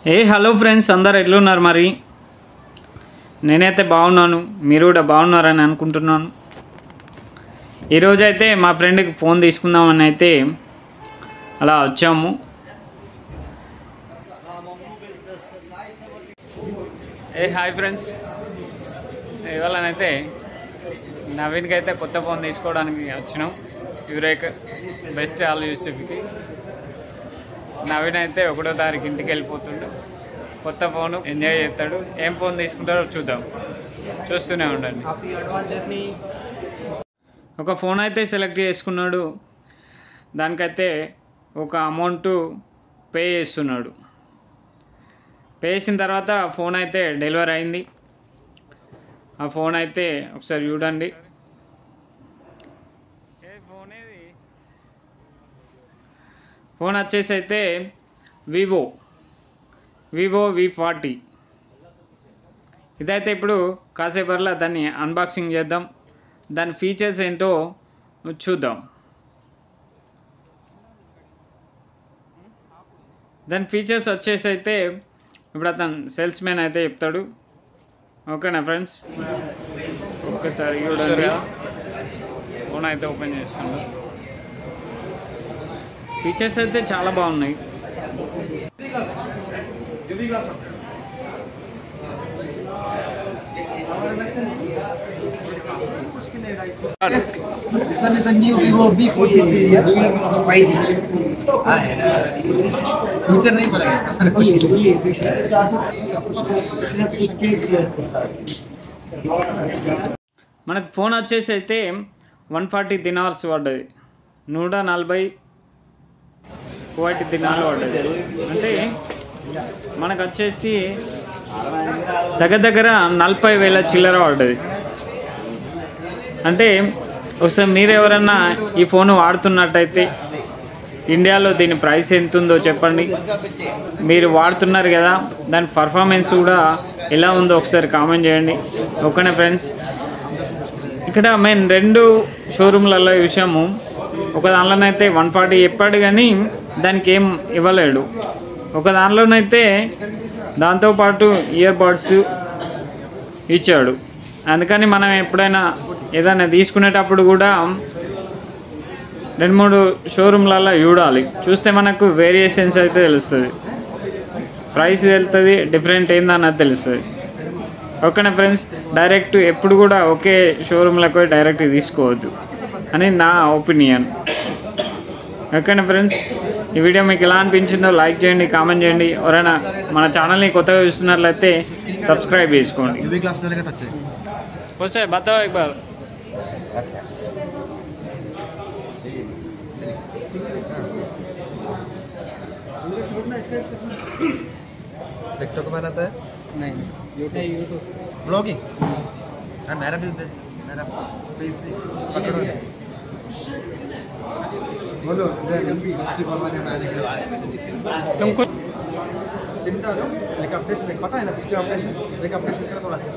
Hello friends, అందరు ఎట్లున్నారు? మరి నేనైతే బాగున్నాను, మీరు కూడా బాగున్నారని అనుకుంటున్నాను. ఈరోజైతే మా ఫ్రెండ్కి ఫోన్ తీసుకుందామని అయితే అలా వచ్చాము. హాయ్ ఫ్రెండ్స్, ఇవాళనైతే నవీన్కి అయితే కొత్త ఫోన్ తీసుకోవడానికి వచ్చినాం. యూరేక్ బెస్ట్ ఆల్ యూస్ఫ్కి. నవీన్ అయితే 1వ తారీఖు ఇంటికి వెళ్ళిపోతుండు. కొత్త ఫోను ఎంజాయ్ చేస్తాడు. ఏం ఫోన్ తీసుకుంటారో చూద్దాం, చూస్తూనే ఉండండి. ఒక ఫోన్ అయితే సెలెక్ట్ చేసుకున్నాడు. దానికైతే ఒక అమౌంట్ పే చేస్తున్నాడు. పే చేసిన తర్వాత ఫోన్ అయితే డెలివరీ అయింది. ఆ ఫోన్ అయితే ఒకసారి చూడండి. ఫోన్ వచ్చేసి అయితే వివో V40. ఇదైతే ఇప్పుడు కాసేపర్లా దాన్ని అన్బాక్సింగ్ చేద్దాం, దాని ఫీచర్స్ ఏంటో చూద్దాం. దాని ఫీచర్స్ వచ్చేసి అయితే ఇప్పుడు అతను సేల్స్ మ్యాన్ అయితే చెప్తాడు. ఓకేనా ఫ్రెండ్స్, ఒక్కసారి చూడండి. ఫోన్ అయితే ఓపెన్ చేస్తాను. ఫీచర్స్ అయితే చాలా బాగున్నాయి. This one is a new Vivo V40 series 5G. Future नहीं पड़ेगा మనకు ఫోన్ వచ్చేసి అయితే 140 దినార్స్ పడ్డది. 140 కువైట్ దినాలు పడ్డది. అంటే మనకు వచ్చేసి దగ్గర 40,000 చిల్లర పడ్డది. అంటే ఒకసారి మీరు ఎవరన్నా ఈ ఫోన్ వాడుతున్నట్టయితే ఇండియాలో దీని ప్రైస్ ఎంత ఉందో చెప్పండి. మీరు వాడుతున్నారు కదా, దాని పర్ఫార్మెన్స్ కూడా ఎలా ఉందో ఒకసారి కామెంట్ చేయండి. ఓకేనా ఫ్రెండ్స్, ఇక్కడ మేము 2 షోరూమ్లలో చూసాము. ఒక దానిలోనైతే 140 చెప్పాడు కానీ దానికి ఏం ఇవ్వలేడు. ఒక దానిలోనైతే దాంతోపాటు ఇయర్ బడ్స్ ఇచ్చాడు. అందుకని మనం ఎప్పుడైనా ఏదైనా తీసుకునేటప్పుడు కూడా 2-3 షోరూమ్లలో చూడాలి. చూస్తే మనకు వేరియేషన్స్ అయితే తెలుస్తుంది, ప్రైస్ తెలుస్తుంది, డిఫరెంట్ ఏందన్నది తెలుస్తుంది. ఓకేనా ఫ్రెండ్స్, డైరెక్ట్ ఎప్పుడు కూడా ఒకే షోరూమ్లకు డైరెక్ట్ తీసుకోవద్దు అని నా ఒపీనియన్. ఓకేనా ఫ్రెండ్స్, ఈ వీడియో మీకు ఎలా అనిపించిందో లైక్ చేయండి, కామెంట్ చేయండి. ఎవరైనా మన ఛానల్ని కొత్తగా చూస్తున్నట్లయితే సబ్స్క్రైబ్ చేసుకోండి. వస్తే బతాओ एक बार. टिकटॉक बनाता है? नहीं, यूट्यूब ब्लॉगिंग। मेरा भी मेरा फेस भी पकड़ो। बोलो इधर मिस्टी बनवाने में आने तुमको सिम डालो, लेकिन अपडेशन देख, पता है ना सिस्टम अपडेशन, लेकिन अपडेशन करो थोड़ा अच्छा।